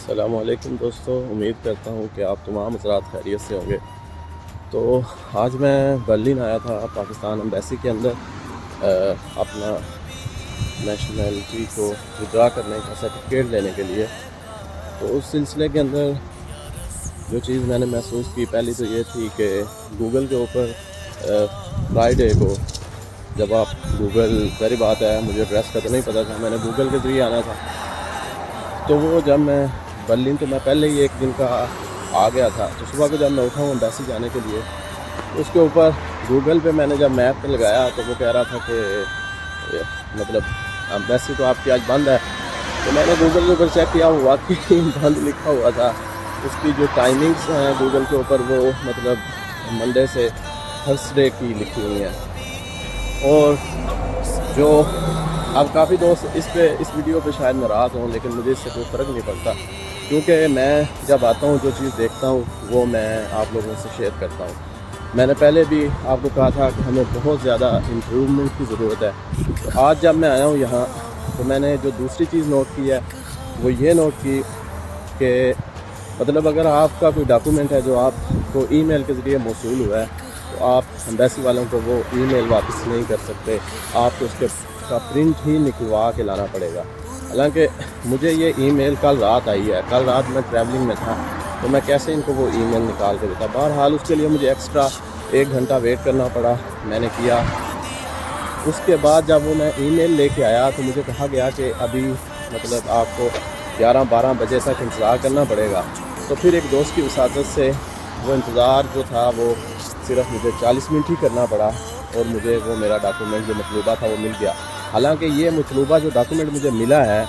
अस्सलामुअलैकुम दोस्तों, उम्मीद करता हूँ कि आप तमाम हज़रात खैरियत से होंगे। तो आज मैं बर्लिन आया था पाकिस्तान एम्बेसी के अंदर अपना नेशनलिटी को विड्रा करने का सर्टिफिकेट लेने के लिए। तो उस सिलसिले के अंदर जो चीज़ मैंने महसूस की, पहली तो ये थी कि गूगल के ऊपर फ्राइडे को जब आप गूगल, ज़ाहिर बात है मुझे एड्रेस का तो नहीं पता था, मैंने गूगल के ज़रिए आना था। तो वो जब मैं बर्लिन, तो मैं पहले ही एक दिन का आ गया था, तो सुबह को जब मैं उठा हूँ एम्बेसी जाने के लिए, तो उसके ऊपर गूगल पे मैंने जब मैप पे लगाया तो वो कह रहा था कि मतलब एम्बेसी तो आपकी आज बंद है। तो मैंने गूगल के ऊपर चेक किया, वो वाकई बंद लिखा हुआ था। उसकी जो टाइमिंग्स हैं गूगल के ऊपर, वो मतलब मंडे से थर्सडे की लिखी हुई हैं। और जो अब काफ़ी दोस्त इस वीडियो पे शायद नाराज़ हों, लेकिन मुझे इससे कोई फ़र्क नहीं पड़ता, क्योंकि मैं जब आता हूँ जो चीज़ देखता हूँ वो मैं आप लोगों से शेयर करता हूँ। मैंने पहले भी आपको कहा था कि हमें बहुत ज़्यादा इम्प्रूवमेंट की ज़रूरत है। तो आज जब मैं आया हूँ यहाँ, तो मैंने जो दूसरी चीज़ नोट की है वो ये नोट की कि मतलब अगर आपका कोई डॉक्यूमेंट है जो आपको ईमेल के ज़रिए मौसूल हुआ है, तो आप एम्बेसी वालों को वो ईमेल वापस नहीं कर सकते, आपको उसके का प्रिंट ही निकलवा के लाना पड़ेगा। हालांकि मुझे ये ईमेल कल रात आई है, कल रात मैं ट्रैवलिंग में था, तो मैं कैसे इनको वो ईमेल निकाल के देता। बहरहाल उसके लिए मुझे एक्स्ट्रा 1 घंटा वेट करना पड़ा, मैंने किया। उसके बाद जब वो मैं ईमेल लेके आया तो मुझे कहा गया कि अभी मतलब आपको 11-12 बजे तक इंतज़ार करना पड़ेगा। तो फिर एक दोस्त की वसादत से वो इंतज़ार जो था वो सिर्फ मुझे 40 मिनट ही करना पड़ा, और मुझे वो मेरा डॉक्यूमेंट जो मतलूबा था वो मिल गया। हालांकि ये मतलूबा जो डॉक्यूमेंट मुझे मिला है